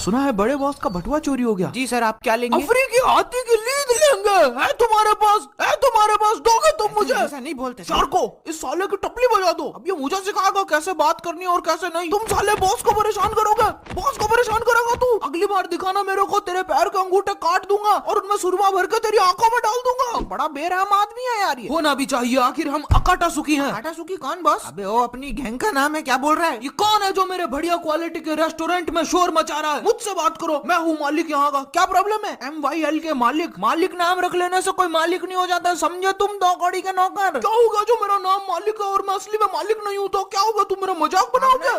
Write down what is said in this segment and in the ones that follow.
सुना है बड़े बॉस का बटुआ चोरी हो गया। जी सर, आप क्या लेंगे? अफ्रीकी हाथी की लीद लेंगे। है तुम्हारे पास, है तुम्हारे पास, दोगे तुम मुझे? ऐसा नहीं बोलते सर। चार को इस साले की टपली बजा दो। अब ये मुझे सिखाएगा कैसे बात करनी है और कैसे नहीं। तुम साले बॉस को परेशान करोगे, बॉस को परेशान करोगे तू। अगली बार दिखाना मेरे को, तेरे पैर के अंगूठे काट दूंगा और उनमें सुरमा भर के तेरी आंखों में डाल दूंगा। बड़ा बेरहम आदमी है यार ये। होना भी चाहिए, आखिर हम अकाटा सुखी हैं। टाटा सुकी कौन बॉस? अबे वो अपनी गैंग का नाम है, क्या बोल रहा है? ये कौन है जो मेरे बढ़िया क्वालिटी के रेस्टोरेंट में शोर मचा रहा है? मुझसे बात करो, मैं हूँ मालिक यहाँ का। क्या प्रॉब्लम है? MYL के मालिक। मालिक नाम रख लेने से कोई मालिक नहीं हो जाता, समझे तुम? दो कौड़ी के नौकर। क्या होगा जो मेरा नाम मालिक है और मैं असली में मालिक नहीं हूँ तो क्या होगा? तुम मेरा मजाक बनाओगे?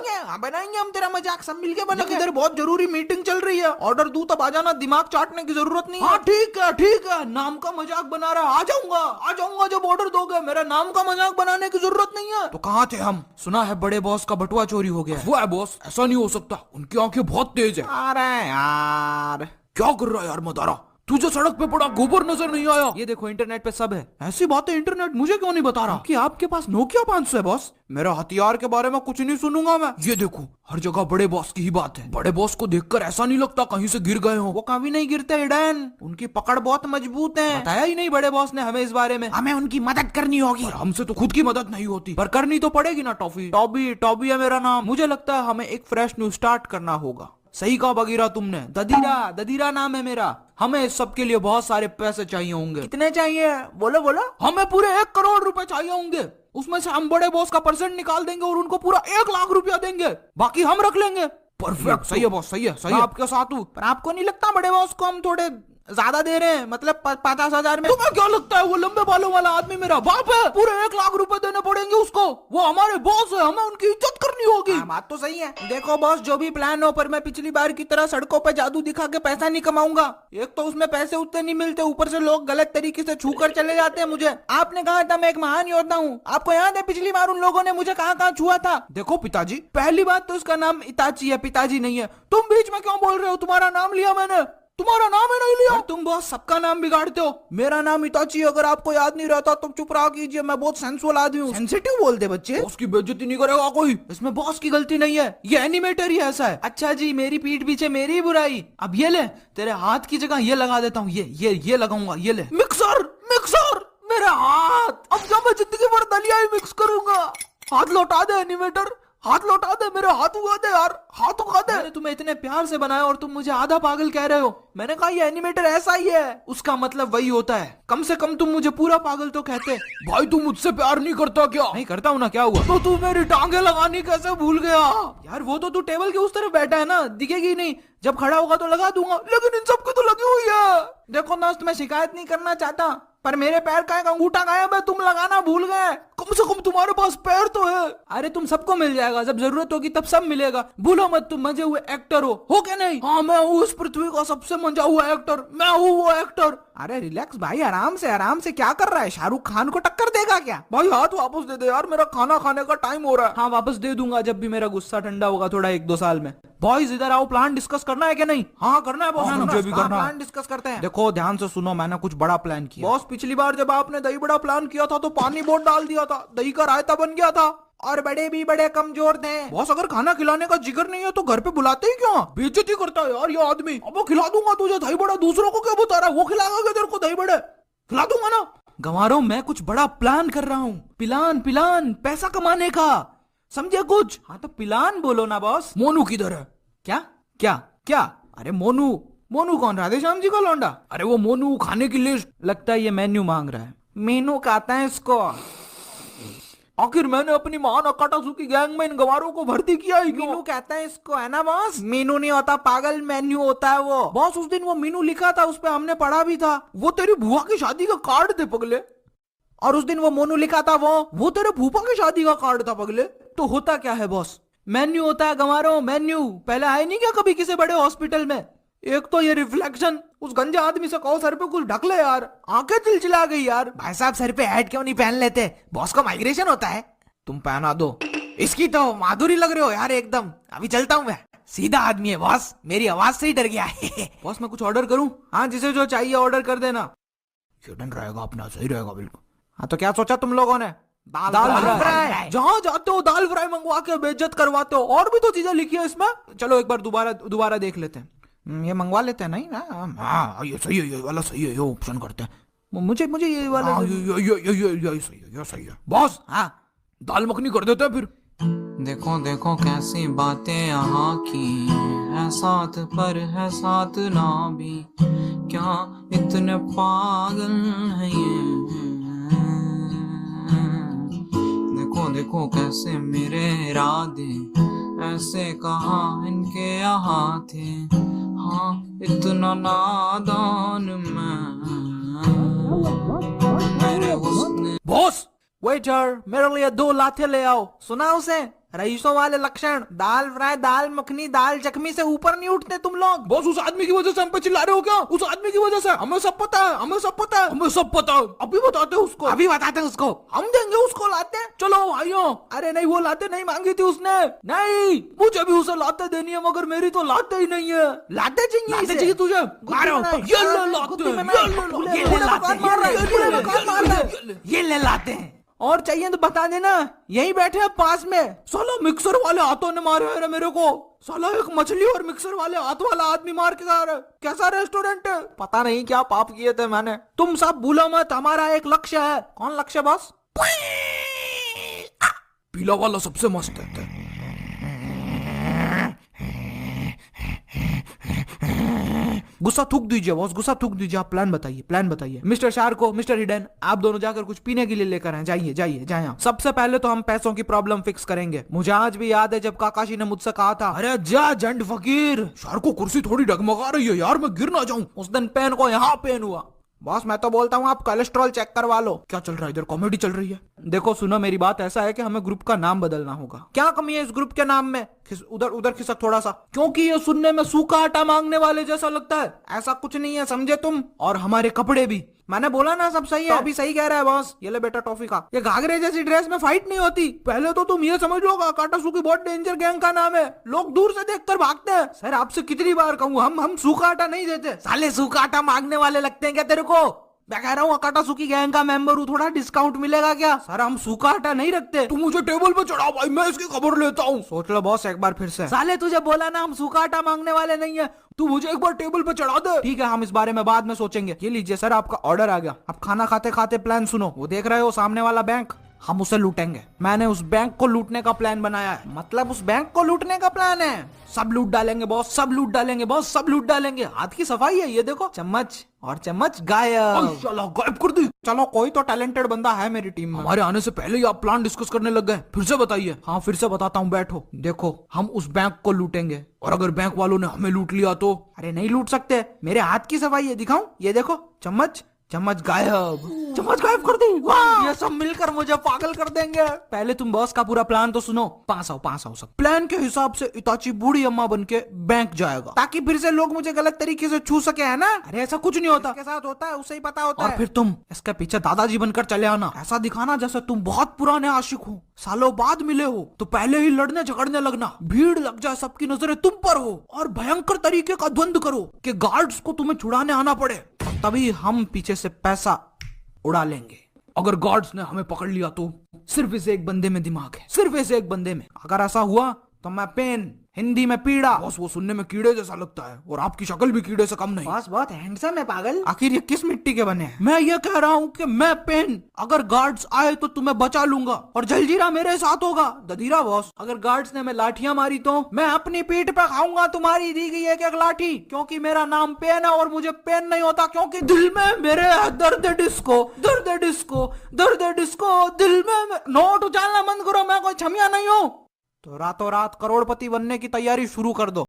बनाएंगे हम तेरा मजाक, सब मिलके बनाएंगे। इधर बहुत जरूरी मीटिंग चल रही है, ऑर्डर दूं तब आ जाना, दिमाग चाटने की जरूरत नहीं है। हाँ ठीक है ठीक है, नाम का मजाक बना रहा है, आ जाऊंगा जब ऑर्डर दोगे। मेरा नाम का मजाक बनाने की जरूरत नहीं है। तो कहाँ थे हम? सुना है बड़े बॉस का बटुआ चोरी हो गया। वो है बॉस, ऐसा नहीं हो सकता, उनकी आंखें बहुत तेज है। अरे यार, क्या कर रहा है यार मदारा? तुझे सड़क पे पड़ा गोबर नजर नहीं आया? ये देखो इंटरनेट पे सब है। ऐसी बातें इंटरनेट मुझे क्यों नहीं बता रहा कि आपके पास नोकिया 500 है बॉस? मेरा हथियार के बारे में कुछ नहीं सुनूंगा मैं। ये देखो हर जगह बड़े बॉस की ही बात है। बड़े बॉस को देखकर ऐसा नहीं लगता कहीं से गिर गए हो। वो कभी नहीं गिरते हिडन, उनकी पकड़ बहुत मजबूत है। बताया ही नहीं बड़े बॉस ने हमें इस बारे में। हमें उनकी मदद करनी होगी। पर हमसे तो खुद की मदद नहीं होती, पर करनी तो पड़ेगी ना। टॉफी टॉबी टॉबी है मेरा नाम। मुझे लगता है हमें एक फ्रेश न्यू स्टार्ट करना होगा। सही कहा बगीरा तुमने। ददीरा ददीरा नाम है मेरा। हमें इस सब के लिए बहुत सारे पैसे चाहिए होंगे। कितने चाहिए? बोलो बोलो। हमें पूरे 1 करोड़ रुपए चाहिए होंगे। उसमें से हम बड़े बॉस का परसेंट निकाल देंगे और उनको पूरा 1 लाख रुपया देंगे, बाकी हम रख लेंगे। परफेक्ट, सही है बॉस, सही है, सही है। आपके साथ हूँ। पर आपको नहीं लगता बड़े बॉस को हम थोड़े ज्यादा दे रहे हैं? मतलब 50,000 में। तुम्हें क्या लगता है वो लंबे बालों वाला आदमी मेरा बाप है? पूरे 1 लाख रुपए देने पड़ेंगे उसको। वो हमारे बॉस है, हमें उनकी इज्जत करनी होगी। बात तो सही है। देखो बॉस, जो भी प्लान हो, पर मैं पिछली बार की तरह सड़कों पे जादू दिखा के पैसा नहीं कमाऊंगा। एक तो उसमें पैसे उतने नहीं मिलते, ऊपर से लोग गलत तरीके से छू कर चले जाते हैं मुझे। आपने कहा था मैं एक महान योद्धा हूँ, आपको याद है पिछली बार उन लोगों ने मुझे कहाँ छुआ था? देखो पिताजी, पहली बात तो उसका नाम इताची है, पिताजी नहीं है। तुम बीच में क्यों बोल रहे हो? तुम्हारा नाम लिया मैंने, तुम्हारा नाम है नहीं लिया। तुम बॉस सबका नाम बिगाड़ते हो। मेरा नाम इताची, अगर आपको याद नहीं रहता तो चुप रहा कीजिए, मैं बहुत सेंसुअल आदमी हूँ। सेंसिटिव बोलते बच्चे। बॉस की बेइज्जती नहीं करेगा कोई, इसमें बॉस की गलती नहीं है, ये एनिमेटर ही ऐसा है। अच्छा जी, मेरी पीठ पीछे मेरी बुराई। अब ये ले, तेरे हाथ की जगह ये लगा देता हूँ, ये लगाऊंगा, ये ले। मिक्सर मिक्सर, मेरे हाथ। अब जब मैं जिंदगी भर दलिया ही मिक्स करूंगा। हाथ लौटा दे एनिमेटर, हाथ लौटा दे, मेरे हाथ उगा दे यार, हाथ उगा दे। मैंने तुम्हें इतने प्यार से बनाया और तुम मुझे आधा पागल कह रहे हो। मैंने कहा ये एनिमेटर ऐसा ही है, उसका मतलब वही होता है। कम से कम तुम मुझे पूरा पागल तो कहते। भाई तू मुझसे प्यार नहीं करता क्या? नहीं करता हूँ ना, क्या हुआ? तो तू मेरी टांगे लगानी कैसे भूल गया? यार वो तो तू टेबल के उस तरफ बैठा है ना, दिखेगी नहीं। जब खड़ा होगा तो लगा दूंगा, लेकिन इन सबकी तो लगी हुई है। देखो दोस्त, मैं शिकायत नहीं करना चाहता, पर मेरे पैर का एक अंगूठा गायब है, तुम लगाना भूल गए। कम से कम तुम्हारे पास पैर तो है। अरे तुम सबको मिल जाएगा, जब जरूरत होगी तब सब मिलेगा। भूलो मत, तुम मजे हुए एक्टर हो क्या नहीं? हाँ, मैं हूँ इस पृथ्वी का सबसे मजा हुआ एक्टर, मैं हूँ वो एक्टर। अरे रिलैक्स भाई, आराम से आराम से। क्या कर रहा है? शाहरुख खान को टक्कर देगा क्या? भाई हाथ वापस दे दे यार, मेरा खाना खाने का टाइम हो रहा है। हाँ वापस दे दूंगा जब भी मेरा गुस्सा ठंडा होगा, थोड़ा 1-2 साल में। बॉयज इधर आओ, प्लान डिस्कस करना है क्या नहीं? हाँ करना है बॉस, मुझे भी करना है। प्लान डिस्कस करते हैं। देखो ध्यान से सुनो, मैंने कुछ बड़ा प्लान किया। बॉस पिछली बार जब आपने दही बड़ा प्लान किया था तो पानी बहुत डाल दिया था, दही का रायता बन गया था। और बड़े भी बड़े कमजोर थे। बॉस अगर खाना खिलाने का जिगर नहीं है तो घर पे बुलाते ही क्यों? बेइज्जती करता है यार ये आदमी। अब वो खिला दूंगा तुझे दही बड़ा, दूसरों को क्या बता रहा है? वो खिलाएगा तेरे को दही बड़े, खिला दूंगा ना। गंवारों, मैं कुछ बड़ा प्लान कर रहा हूँ। प्लान पैसा कमाने का, समझे कुछ? हाँ तो प्लान बोलो ना बॉस। मोनू किधर है? क्या क्या क्या? अरे मोनू। मोनू कौन? राधेश्याम जी का लौंडा? अरे वो मोनू, खाने की लिस्ट। लगता है ये मेन्यू मांग रहा है। मेनू कहते हैं इसको। आखिर मैंने अपनी महान अकाटासुकी गैंग में इन गंवारों को भर्ती किया ही क्यों? मीनू कहते हैं इसको, है ना बॉस? मीनू नहीं होता पागल, मेन्यू होता है वो। बॉस उस दिन वो मीनू लिखा था, उस पे हमने पढ़ा भी था। वो तेरी बुआ की शादी का कार्ड थे पगले। और उस दिन वो मोनू लिखा था, वो तेरे फूफा की शादी का कार्ड था पगले। तो होता क्या है बॉस? मेन्यू होता है गंवारों, मेन्यू। पहले आए नहीं क्या कभी किसी बड़े हॉस्पिटल में? एक तो ये रिफ्लेक्शन, उस गंजे आदमी से कहो सर पे कुछ ढक ले यार, आंखें चिलचिला गई यार। भाई साहब सर पे हैट क्यों नहीं पहन लेते? बॉस को माइग्रेशन होता है। तुम पहना दो। इसकी तो माधुरी लग रहे हो यार एकदम। अभी चलता हूँ मैं, सीधा आदमी है बॉस, मेरी आवाज से ही डर गया है। बॉस मैं कुछ ऑर्डर करूं? हाँ, जिसे जो चाहिए ऑर्डर कर देना। हिडन रहेगा अपना, सही रहेगा बिल्कुल। हाँ तो क्या सोचा तुम लोगों ने? दाल फ्राई। जहाँ जाते हो दाल फ्राई मंगवा के बेइज्जत करवाते हो। और भी तो चीजें लिखी है इसमें। चलो एक बार दोबारा देख लेते हैं। ये मंगवा लेते हैं नहीं ना? हाँ ये सही है, ये वाला सही है, ये ऑप्शन करते हैं। मुझे ये वाला ये सही है, ये सही है बॉस। हाँ दाल मखनी कर देते हैं फिर। देखो देखो कैसी बातें यहाँ की है, साथ पर है साथ ना भी, क्या इतने पागल है ये। देखो देखो कैसे मेरे इरादे ऐसे कहाँ इनके यहाँ थे, हाँ इतना नादान मेरे हुस्न। बॉस वेटर, मेरे लिए 2 लाते ले आओ। सुना उसे? रईसों वाले लक्षण, दाल फ्राई, दाल मखनी, दाल जख्मी से ऊपर नहीं उठते तुम लोग। बॉस उस आदमी की वजह से हम पे चिल्ला रहे हो क्या? उस आदमी की वजह से? हमें सब पता है, हमें सब पता है, हमें सब पता है। अभी बताते हैं उसको, अभी बताते हैं उसको। हम देंगे उसको लाते। चलो भाइयों। अरे नहीं, वो लाते नहीं मांगी थी उसने। नहीं, मुझे भी उसे लाते देनी है, मगर मेरी तो लाते ही नहीं है। लाते चाहिए, लाते चाहिए तुझे। मारो ये ले लाते, ये ले लाते हैं। और चाहिए तो बता देना, यही बैठे हैं पास में। साला मिक्सर वाले हाथों ने मारे है मेरे को। साला एक मछली और मिक्सर वाले हाथ वाला आदमी मार के जा रहा है। कैसा रेस्टोरेंट है? पता नहीं क्या पाप किए थे मैंने। तुम सब भूलो मत, हमारा एक लक्ष्य है। कौन लक्ष्य बॉस? पीला वाला सबसे मस्त है। गुस्सा थूक दीजिए बॉस, गुस्सा थूक दीजिए। आप प्लान बताइए, प्लान बताइए। मिस्टर शार्को, मिस्टर हिडन, आप दोनों जाकर कुछ पीने के लिए लेकर आए। जाइए जाइए जाए आप। सबसे पहले तो हम पैसों की प्रॉब्लम फिक्स करेंगे। मुझे आज भी याद है जब काकाशी ने मुझसे कहा था, अरे जा जंड फकीर, शार्को कुर्सी थोड़ी डगमगा रही है यार, मैं गिर ना जाऊं। उस दिन पेन को यहाँ पेन हुआ। बॉस मैं तो बोलता हूँ आप कोलेस्ट्रॉल चेक करवा लो। क्या चल रहा है इधर? कॉमेडी चल रही है। देखो सुनो, मेरी बात ऐसा है कि हमें ग्रुप का नाम बदलना होगा। क्या कमी है इस ग्रुप के नाम में? उधर खिसक थोड़ा सा, क्योंकि ये सुनने में सूखा आटा मांगने वाले जैसा लगता है। ऐसा कुछ नहीं है, समझे तुम? और हमारे कपड़े भी। मैंने बोला ना सब सही है। तो अभी सही कह रहा है बॉस। ये ले बेटा टॉफी का। ये घाघरे जैसी ड्रेस में फाइट नहीं होती। पहले तो तुम ये समझ लो काटासुकी बहुत डेंजर गैंग का नाम है। लोग दूर से देखकर भागते हैं। सर आपसे कितनी बार कहूँ, हम सूखा आटा नहीं देते। साले सूखा आटा मांगने वाले लगते हैं क्या तेरे को? मैं कह रहा हूँ काटासुकी गैंग का मेंबर हूँ, थोड़ा डिस्काउंट मिलेगा क्या? सर हम सूखा आटा नहीं रखते। तुम मुझे टेबल पे चढ़ाओ भाई, मैं इसकी खबर लेता हूँ। सोच लो बॉस एक बार फिर से। साले तुझे बोला ना हम सूखा आटा मांगने वाले नहीं है। तू मुझे एक बार टेबल पे चढ़ा दे। ठीक है, हम इस बारे में बाद में सोचेंगे। ये लीजिए सर, आपका ऑर्डर आ गया। अब खाना खाते खाते प्लान सुनो। वो देख रहे हो सामने वाला बैंक, हम उसे लूटेंगे। मैंने उस बैंक को लूटने का प्लान बनाया है। मतलब उस बैंक को लूटने का प्लान है? सब लूट डालेंगे बॉस, सब लूट डालेंगे बॉस, सब लूट डालेंगे। हाथ की सफाई है ये देखो। चम्मच और चम्मच गायब। चलो गायब कर दी। चलो कोई तो टैलेंटेड बंदा है मेरी टीम में। हमारे आने से पहले ही आप प्लान डिस्कस करने लग गए। फिर से बताइए। हाँ फिर से बताता हूँ, बैठो। देखो हम उस बैंक को लूटेंगे, और अगर बैंक वालों ने हमें लूट लिया तो? अरे नहीं लूट सकते, मेरे हाथ की सफाई है, दिखाऊं? ये देखो चम्मच, चम्मच गायब। चम्मच गायब कर दी। वाह, ये सब मिलकर मुझे पागल कर देंगे। पहले तुम बॉस का पूरा प्लान तो सुनो। पास आओ सब। प्लान के हिसाब से इताची बूढ़ी अम्मा बन के बैंक जाएगा, ताकि फिर से लोग मुझे गलत तरीके से छू सके, है ना? अरे ऐसा कुछ नहीं होता। के साथ होता है उसे ही पता होता और है। फिर तुम इसके पीछे दादाजी बनकर चले आना। ऐसा दिखाना जैसे तुम बहुत पुराने आशिक हो, सालों बाद मिले हो, तो पहले ही लड़ने झगड़ने लगना। भीड़ लग जाए, सबकी नजरें तुम पर हो, और भयंकर तरीके का द्वंद करो कि गार्ड्स को तुम्हें छुड़ाने आना पड़े। तभी हम पीछे से पैसा उड़ा लेंगे। अगर गार्ड्स ने हमें पकड़ लिया तो? सिर्फ इस एक बंदे में दिमाग है, सिर्फ इस एक बंदे में। अगर ऐसा हुआ तो मैं पेन, हिंदी में पीड़ा। बस वो सुनने में कीड़े जैसा लगता है, और आपकी शक्ल भी कीड़े से कम नहीं। बस बहुत हैंडसम है पागल। आखिर ये किस मिट्टी के बने हैं? मैं ये कह रहा हूँ कि मैं पेन, अगर गार्ड्स आए तो तुम्हें बचा लूंगा, और जलजीरा मेरे साथ होगा। ददीरा बॉस, अगर गार्ड्स ने हमें लाठियां मारी तो? मैं अपनी पीठ पे खाऊंगा तुम्हारी दी गई एक लाठी, क्योंकि मेरा नाम पेन है और मुझे पेन नहीं होता, क्योंकि दिल में मेरे दर्द डिस्को, दर्द डिस्को, दर्द डिस्को, दिल में। नोट उछालना बंद करो, मैं कोई छमिया नहीं हूँ। तो रातों रात करोड़पति बनने की तैयारी शुरू कर दो।